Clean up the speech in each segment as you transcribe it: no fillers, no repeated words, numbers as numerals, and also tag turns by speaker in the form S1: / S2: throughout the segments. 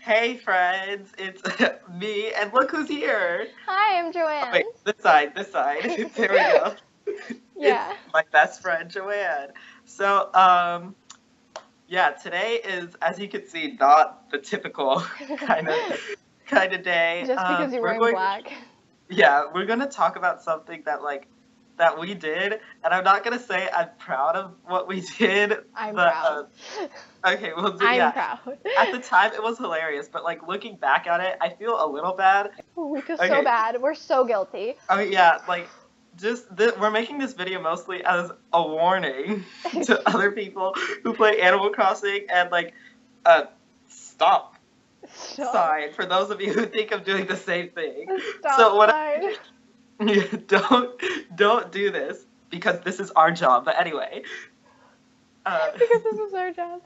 S1: Hey friends, it's me, and look who's here.
S2: Hi, I'm
S1: Oh,
S2: Joanne.
S1: wait, this side, this side. There we go. It's
S2: Yeah.
S1: my best friend Joanne. So, yeah, today is, as you can see, not the typical kind of day.
S2: Just because you're wearing black.
S1: Yeah, we're gonna talk about something that we did, and I'm not gonna say I'm proud of what we did,
S2: I'm
S1: but
S2: proud.
S1: okay, we'll do,
S2: I'm
S1: yeah.
S2: proud.
S1: At the time, it was hilarious, but like looking back at it, I feel a little bad.
S2: We feel so
S1: Okay.
S2: bad. We're so guilty.
S1: Oh yeah, like we're making this video mostly as a warning to other people who play Animal Crossing and like a stop sign for those of you who think of doing the same thing.
S2: Stop
S1: So what?
S2: sign.
S1: Don't do this because this is our job. But anyway.
S2: Because this is our job.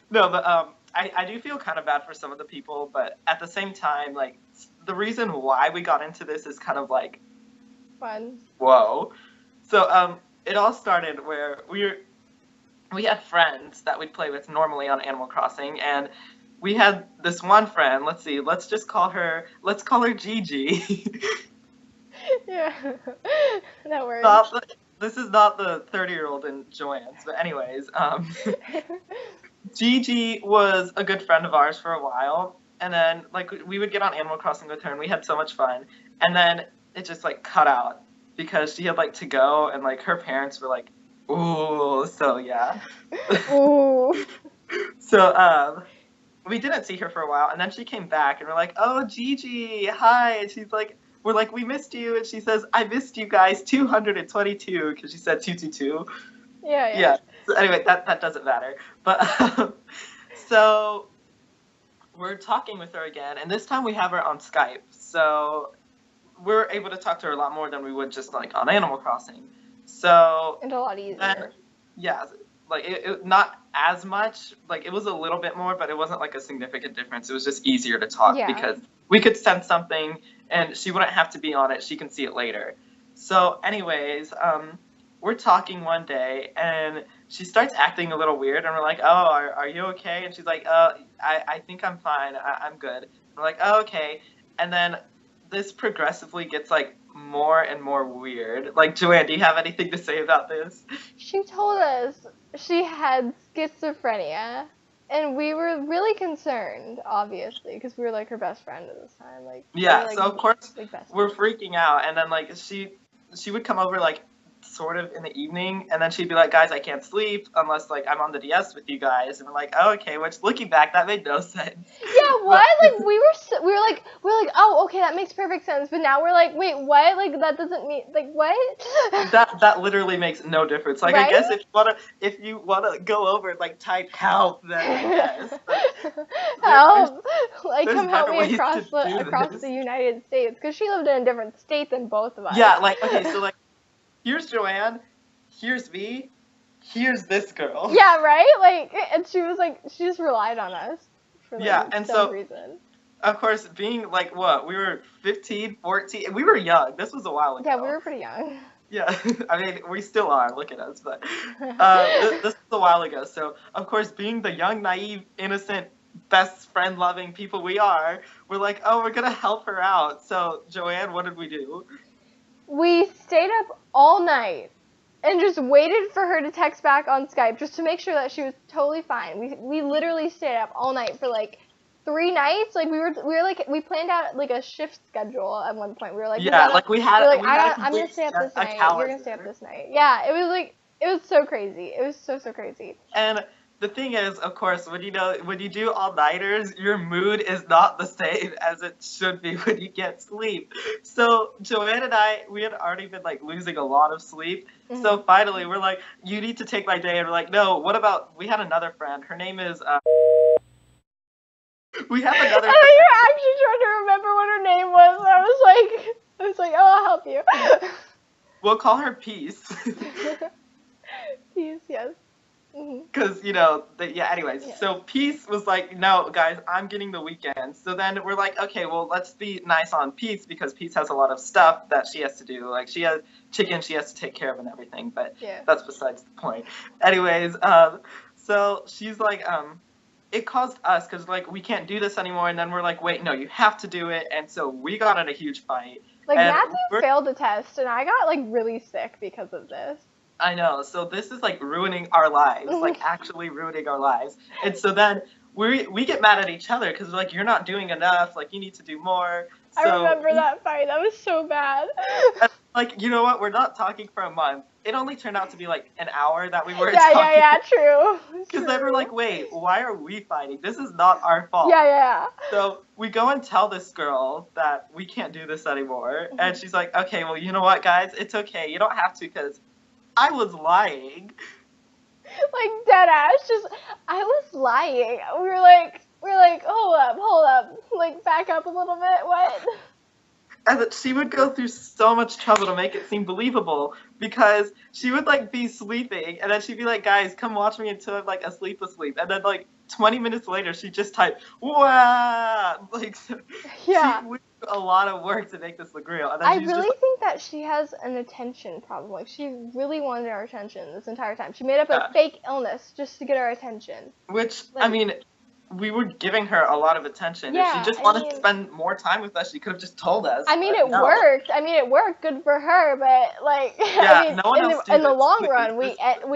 S1: No, but I do feel kind of bad for some of the people, but at the same time, like the reason why we got into this is kind of like
S2: Fun.
S1: whoa. So it all started where we had friends that we'd play with normally on Animal Crossing, and we had this one friend. Let's call her Gigi.
S2: Yeah. That works.
S1: This is not the 30-year-old in Joanne's, but anyways, Gigi was a good friend of ours for a while, and then like we would get on Animal Crossing with her, and we had so much fun, and then it just like cut out because she had like to go, and like her parents were like, ooh, so yeah.
S2: Ooh.
S1: So we didn't see her for a while, and then she came back, and we're like, oh, Gigi, hi, and she's like, we're like, we missed you, and she says, I missed you guys 222, because she said 222.
S2: Yeah.
S1: So anyway, that doesn't matter. But so we're talking with her again, and this time we have her on Skype. So we're able to talk to her a lot more than we would just like on Animal Crossing. So
S2: And a lot easier.
S1: then, yeah, like it not as much. Like it was a little bit more, but it wasn't like a significant difference. It was just easier to talk because we could send something, and she wouldn't have to be on it. She can see it later. So, anyways, we're talking one day, and she starts acting a little weird, and we're like, oh, are you okay? And she's like, I think I'm fine. I'm good. We're like, oh, okay. And then this progressively gets like more and more weird. Like, Joanne, do you have anything to say about this?
S2: She told us she had schizophrenia, and we were really concerned, obviously, because we were like her best friend at this time. Like,
S1: yeah,
S2: like,
S1: so of course
S2: like
S1: we're freaking out, and then like she would come over like sort of in the evening, and then she'd be like, guys, I can't sleep unless like I'm on the DS with you guys, and we're like, oh, okay, which looking back that made no sense.
S2: Yeah, what? Like we were like, oh, okay, that makes perfect sense, but now we're like, wait, what? Like that doesn't mean, like, what?
S1: that literally makes no difference. Like,
S2: right?
S1: I guess if you wanna go over and like type help, then I guess.
S2: Help! Like, come help me
S1: across
S2: the United States, because she lived in a different state than both of us.
S1: Yeah, like, okay, so like, here's Joanne, here's me, here's this girl.
S2: Yeah, right? Like, and she was like, she just relied on us for like,
S1: and
S2: some reason.
S1: Of course, being like, what, we were 15, 14, we were young. This was a while ago.
S2: Yeah, we were pretty young.
S1: Yeah, I mean, we still are, look at us, but this was a while ago. So, of course, being the young, naive, innocent, best friend-loving people we are, we're like, oh, we're going to help her out. So, Joanne, what did we do?
S2: We stayed up all night and just waited for her to text back on Skype just to make sure that she was totally fine. We literally stayed up all night for like 3 nights. Like we planned out like a shift schedule at one point. We were like, I'm gonna stay up this night. You're gonna stay up this night. Yeah, it was so crazy. It was so crazy.
S1: And the thing is, of course, when you do all-nighters, your mood is not the same as it should be when you get sleep. So Joanne and we had already been like losing a lot of sleep. Mm-hmm. So finally, we're like, you need to take my day. And we're like, no, what about, we had another friend. Her name is, we have another friend.
S2: You were actually trying to remember what her name was. I was like, oh, I'll help you.
S1: We'll call her Peace.
S2: Peace, yes.
S1: Because, anyways. Yeah. So Peace was like, no, guys, I'm getting the weekend. So then we're like, okay, well, let's be nice on Peace, because Peace has a lot of stuff that she has to do. Like, she has chicken she has to take care of and everything, but that's besides the point. Anyways, so she's like, it caused us, because like we can't do this anymore, and then we're like, wait, no, you have to do it, and so we got in a huge fight.
S2: Like,
S1: and
S2: Matthew failed the test, and I got like really sick because of this.
S1: I know, so this is like ruining our lives, like actually ruining our lives. And so then we get mad at each other because like, you're not doing enough, like you need to do more. So,
S2: I remember that fight. That was so bad.
S1: And, like, you know what? We're not talking for a month. It only turned out to be like an hour that we were talking.
S2: Yeah, true.
S1: Because then we're like, wait, why are we fighting? This is not our fault.
S2: Yeah.
S1: So we go and tell this girl that we can't do this anymore. And she's like, okay, well, you know what, guys? It's okay. You don't have to, because I was lying.
S2: Like, dead ass, just, I was lying. We were like, hold up. Like, back up a little bit. What?
S1: And that she would go through so much trouble to make it seem believable, because she would like be sleeping and then she'd be like, guys, come watch me until I'm like asleep. And then like 20 minutes later, she just typed, wow! Like,
S2: yeah.
S1: She would do a lot of work to make this look real. And then
S2: I really think that she has an attention problem. Like, she really wanted our attention this entire time. She made up a fake illness just to get our attention.
S1: Which, like, I mean, we were giving her a lot of attention.
S2: Yeah,
S1: if she just wanted to spend more time with us, she could have just told us.
S2: I mean, it worked. Good for her, but like,
S1: yeah, no one else
S2: in the long run, we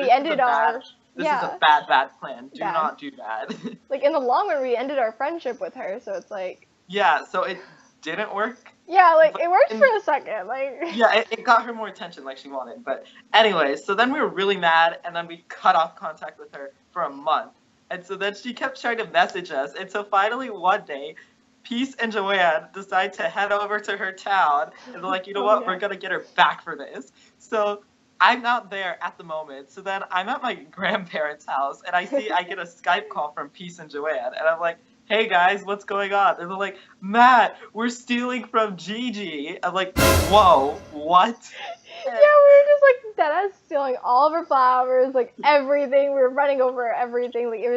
S2: ended our.
S1: This is a bad plan. Do not do that.
S2: Like, in the long run, we ended our friendship with her, so it's like.
S1: Yeah, so it didn't work.
S2: Yeah, like, it worked for a second, like.
S1: Yeah, it got her more attention like she wanted. But anyway, so then we were really mad, and then we cut off contact with her for a month. And so then she kept trying to message us. And so finally one day, Peace and Joanne decide to head over to her town. And they're like, you know what? We're going to get her back for this. So I'm not there at the moment. So then I'm at my grandparents' house. And I get a Skype call from Peace and Joanne. And I'm like, hey guys, what's going on? And they're like, Matt, we're stealing from Gigi. I'm like, whoa, what?
S2: Yeah, we were just like deadass stealing all of her flowers, like everything. We were running over everything. Like, it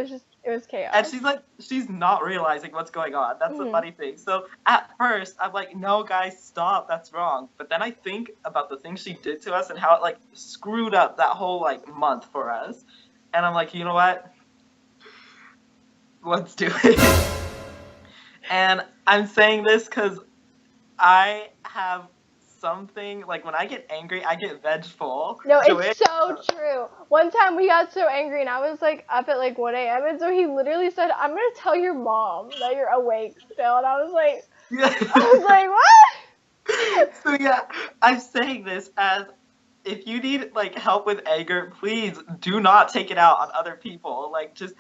S2: was chaos.
S1: And she's like, she's not realizing what's going on. That's the funny thing. So at first, I'm like, no, guys, stop. That's wrong. But then I think about the things she did to us and how it like screwed up that whole like month for us. And I'm like, you know what? Let's do it. And I'm saying this because I have something, like, when I get angry, I get vengeful.
S2: No, it's so true. One time we got so angry and I was like up at like 1 a.m. and so he literally said, I'm gonna tell your mom that you're awake still. And I was like, what?
S1: So yeah, I'm saying this as, if you need like help with anger, please do not take it out on other people. Like, just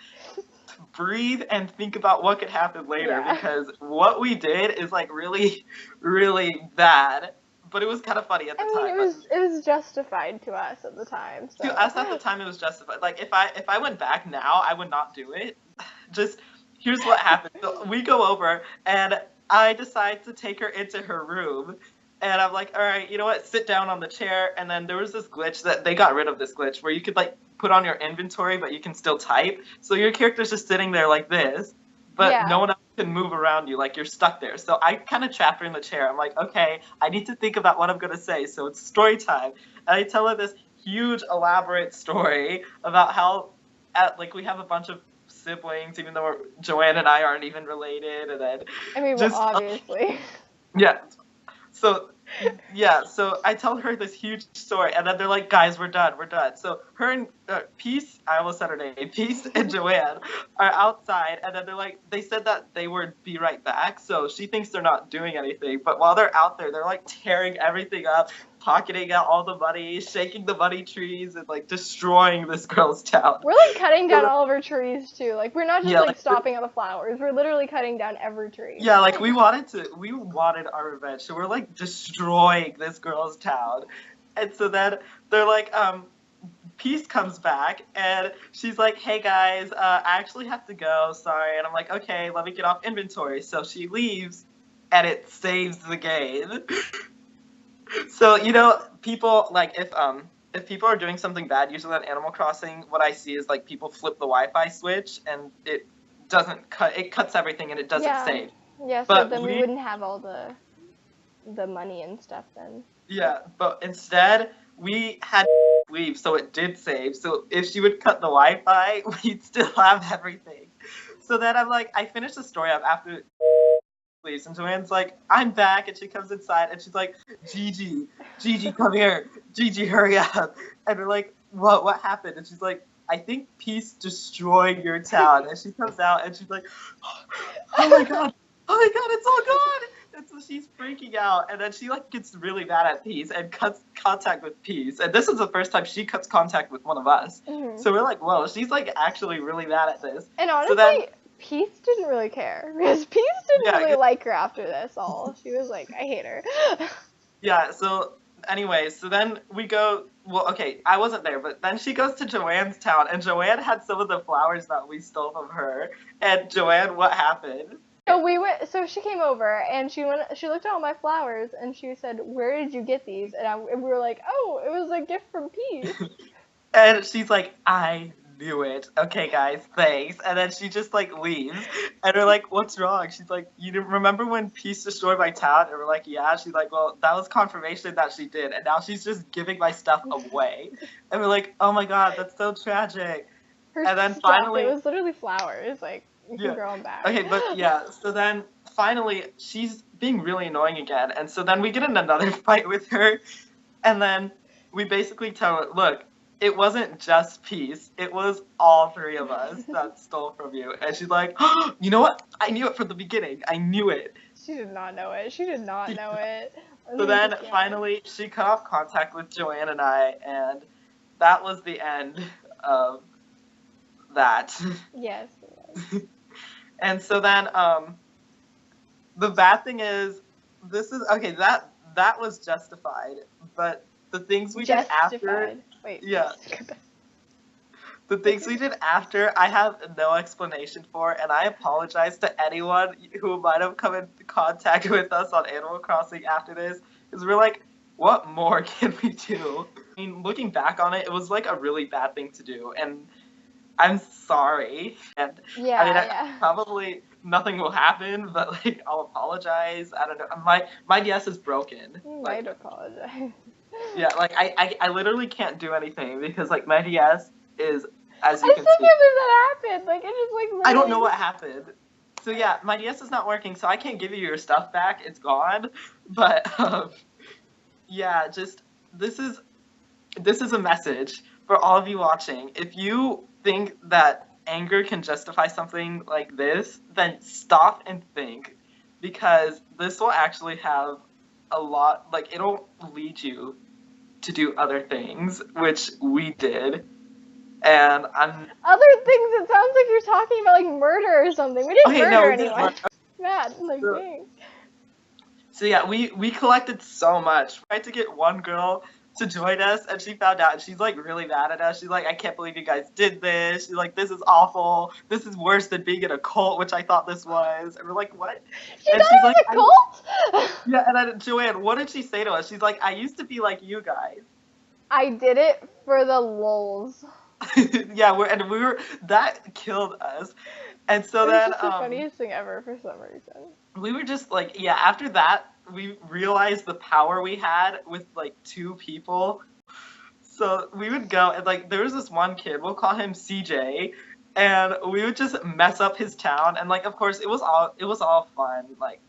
S1: breathe and think about what could happen later, because what we did is like really, really bad. But it was kind of funny at the time.
S2: It was justified to us at the time. So.
S1: To us at the time, it was justified. Like, if I went back now, I would not do it. Just, here's what happened. So we go over, and I decide to take her into her room. And I'm like, all right, you know what? Sit down on the chair. And then there was this glitch that they got rid of, this glitch where you could like put on your inventory, but you can still type. So your character's just sitting there like this, but no one else can move around you. Like, you're stuck there. So I kind of trap her in the chair. I'm like, okay, I need to think about what I'm going to say. So it's story time. And I tell her this huge, elaborate story about how, like, we have a bunch of siblings, even though Joanne and I aren't even related. And then,
S2: I mean, well, obviously.
S1: Yeah. So I tell her this huge story, and then they're like, guys, we're done. So her and Peace, I almost said her name, Peace and Joanne are outside, and then they said that they would be right back, so she thinks they're not doing anything, but while they're out there, they're like tearing everything up, pocketing out all the money, shaking the money trees, and like destroying this girl's town.
S2: We're like cutting down all of her trees too. Like, we're not just like stopping at the flowers. We're literally cutting down every tree.
S1: Yeah, like we wanted our revenge. So we're like destroying this girl's town. And so then they're like, Peace comes back and she's like, hey guys, I actually have to go, sorry. And I'm like, okay, let me get off inventory. So she leaves and it saves the game. So, you know, people, like, if people are doing something bad, usually on Animal Crossing, what I see is, like, people flip the Wi-Fi switch, and it doesn't it cuts everything, and it doesn't save.
S2: Yeah, so but then we wouldn't have all the money and stuff then.
S1: Yeah, but instead, we had leave, so it did save. So if she would cut the Wi-Fi, we'd still have everything. So then I'm like, I finished the story up after leaves, and Joanne's like, I'm back, and she comes inside, and she's like, Gigi, come here, Gigi, hurry up. And we're like, what happened? And she's like, I think Peace destroyed your town. And she comes out, and she's like, oh my god, it's all gone. And so she's freaking out, and then she like gets really mad at Peace and cuts contact with Peace. And this is the first time she cuts contact with one of us. Mm-hmm. So we're like, whoa, she's like actually really mad at this.
S2: And honestly, so then, Peace didn't really care, because Peace didn't really like her after this all. She was like, I hate her.
S1: Yeah, so anyway, so then we go, well, okay, I wasn't there, but then she goes to Joanne's town, and Joanne had some of the flowers that we stole from her. And Joanne, what happened?
S2: So she came over, and she looked at all my flowers, and she said, where did you get these? And we were like, oh, it was a gift from Peace.
S1: And she's like, I knew it. Okay, guys, thanks. And then she just like leaves, and we're like, what's wrong? She's like, you didn't remember when Peace destroyed my town? And we're like, yeah. She's like, well, that was confirmation that she did, and now she's just giving my stuff away. And we're like, oh my god, that's so tragic. And then finally,
S2: it was literally flowers. Like, you can grow them back.
S1: Okay, but yeah. So then finally, she's being really annoying again, and so then we get in another fight with her, and then we basically tell her, look, it wasn't just Peace. It was all three of us that stole from you. And she's like, oh, you know what? I knew it from the beginning. I knew it.
S2: She did not know it. She did not know it.
S1: So then finally she cut off contact with Joanne and I, and that was the end of that.
S2: Yes.
S1: And so then the bad thing is, this is, okay, that was justified, but the things we did after...
S2: Wait.
S1: Yeah. The things we did after, I have no explanation for, and I apologize to anyone who might have come in contact with us on Animal Crossing after this, because we're like, what more can we do? I mean, looking back on it, it was like a really bad thing to do, and I'm sorry. And probably nothing will happen, but like, I'll apologize. I don't know. My DS is broken.
S2: You might apologize.
S1: Yeah, like I literally can't do anything because like my DS is, as you can see.
S2: I still can't believe that happened. Like, it just like literally...
S1: I don't know what happened. So yeah, my DS is not working, so I can't give you your stuff back. It's gone. But yeah, just this is a message for all of you watching. If you think that anger can justify something like this, then stop and think, because this will actually have a lot, like, it'll lead you to do other things, which we did. And
S2: other things, it sounds like you're talking about like murder or something. We didn't murder anyone. Matt, like, dang.
S1: So yeah, we collected so much. We tried to get one girl to join us, and she found out, and she's like really mad at us. She's like, I can't believe you guys did this. She's like, this is awful. This is worse than being in a cult, which I thought this was. And we're like, what?
S2: And she's like, a cult?
S1: Yeah, and then Joanne, what did she say to us? She's like, I used to be like you guys.
S2: I did it for the lulz.
S1: Yeah, that killed us. And so then
S2: the funniest thing ever for some reason.
S1: We were just like, yeah, after that, we realized the power we had with like 2 people. So we would go, and like there was this one kid, we'll call him CJ, and we would just mess up his town, and like of course it was all fun. Like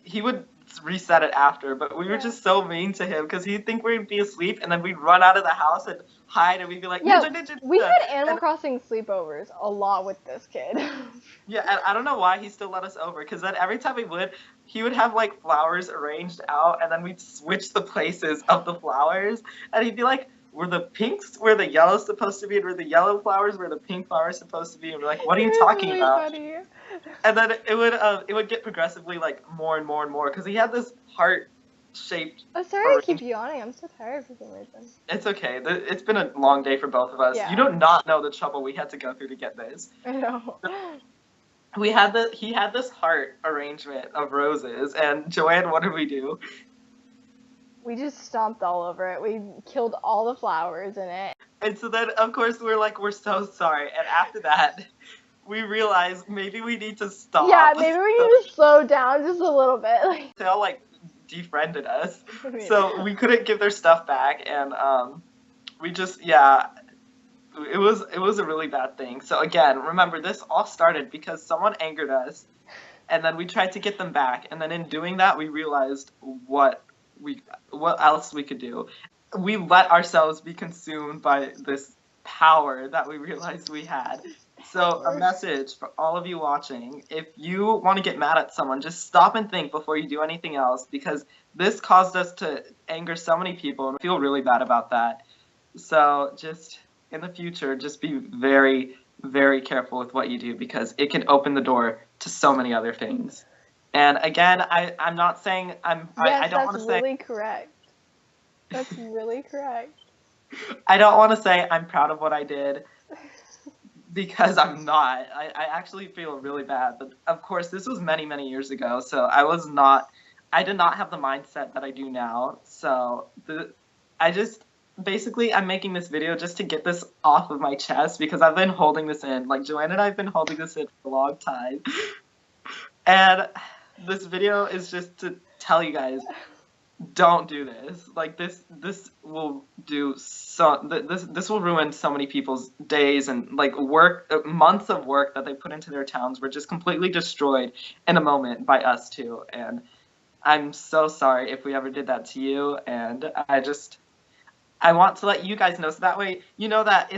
S1: he would reset it after, but we were just so mean to him because he'd think we'd be asleep, and then we'd run out of the house and hide, and we'd be like, ninja.
S2: We had Animal Crossing sleepovers a lot with this kid.
S1: Yeah, and I don't know why he still let us over, because then every time he would have like flowers arranged out, and then we'd switch the places of the flowers, and he'd be like, were the pinks where the yellow's supposed to be, and were the yellow flowers where the pink flowers supposed to be? And we're like, what are you talking
S2: really
S1: about?
S2: Funny.
S1: And then it would get progressively like more and more and more, because he had this heart-shaped.
S2: I'm sorry I keep yawning. I'm so tired for some reason.
S1: It's okay. It's been a long day for both of us. Yeah. You do not know the trouble we had to go through to get this.
S2: I know.
S1: He had this heart arrangement of roses, and Joanne, what did we do?
S2: We just stomped all over it. We killed all the flowers in it.
S1: And so then, of course, we're so sorry. And after that, we realized maybe we need to stop.
S2: Yeah, maybe we need to slow down just a little bit.
S1: They all like defriended us, so we couldn't give their stuff back, and we just it was a really bad thing. So again, remember this all started because someone angered us, and then we tried to get them back, and then in doing that, we realized what else we could do. We let ourselves be consumed by this power that we realized we had. So a message for all of you watching, if you want to get mad at someone, just stop and think before you do anything else, because this caused us to anger so many people and feel really bad about that. So just in the future, just be very, very careful with what you do, because it can open the door to so many other things. And again, I'm not saying I don't want to say.
S2: Yes, that's really correct. That's really correct.
S1: I don't want to say I'm proud of what I did, because I'm not. I actually feel really bad. But of course, this was many, many years ago, so I did not have the mindset that I do now. So basically, I'm making this video just to get this off of my chest, because I've been holding this in. Like, Joanne and I have been holding this in for a long time. And this video is just to tell you guys, don't do this. Like, this will do this will ruin so many people's days, and like months of work that they put into their towns were just completely destroyed in a moment by us too. And I'm so sorry if we ever did that to you, and I want to let you guys know, so that way you know that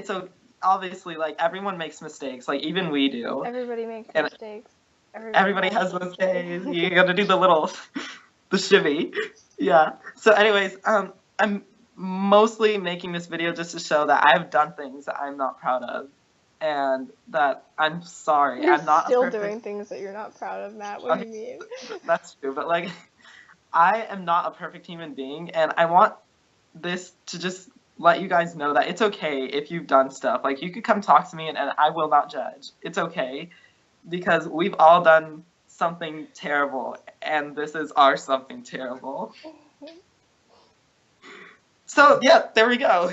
S1: obviously, like, everyone makes mistakes, like even we do.
S2: Everybody makes mistakes.
S1: Everybody has those days. You gotta do the shimmy. Yeah. So anyways, I'm mostly making this video just to show that I've done things that I'm not proud of, and that I'm sorry.
S2: You're
S1: I'm not
S2: still doing things that you're not proud of, Matt. What do you mean?
S1: That's true, but like, I am not a perfect human being, and I want this to just let you guys know that it's okay if you've done stuff. Like, you could come talk to me, and I will not judge. It's okay, because we've all done something terrible, and this is our something terrible. So yeah, there we go.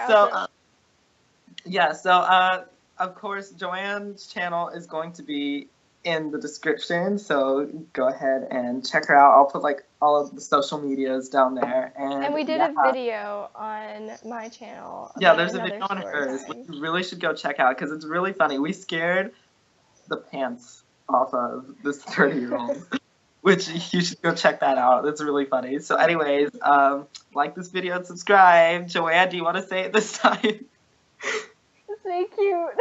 S1: So of course, Joanne's channel is going to be in the description, so go ahead and check her out. I'll put like all of the social medias down there. And
S2: we did a video on my channel.
S1: Yeah, there's a video on hers, which you really should go check out, because it's really funny. We scared the pants off of this 30-year-old, which you should go check that out. It's really funny. So anyways, like this video and subscribe. Joanne, do you want to say it this time?
S2: Stay cute.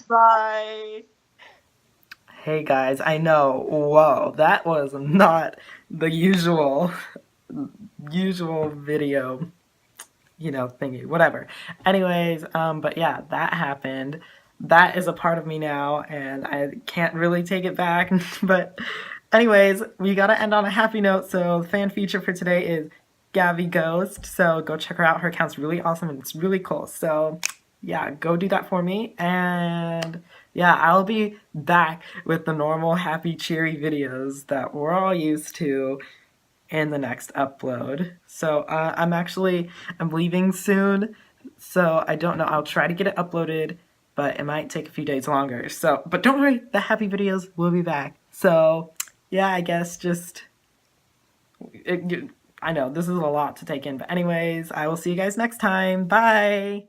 S1: Bye. Hey guys, I know, whoa, that was not the usual video, thingy, whatever. Anyways, but yeah, that happened. That is a part of me now, and I can't really take it back. But anyways, we gotta end on a happy note, so the fan feature for today is Gabby Ghost, so go check her out. Her account's really awesome, and it's really cool, so yeah, go do that for me. And yeah, I'll be back with the normal happy cheery videos that we're all used to in the next upload. So I'm leaving soon, so I don't know. I'll try to get it uploaded, but it might take a few days longer. So, but don't worry, the happy videos will be back. So yeah, I guess I know this is a lot to take in, but anyways, I will see you guys next time. Bye.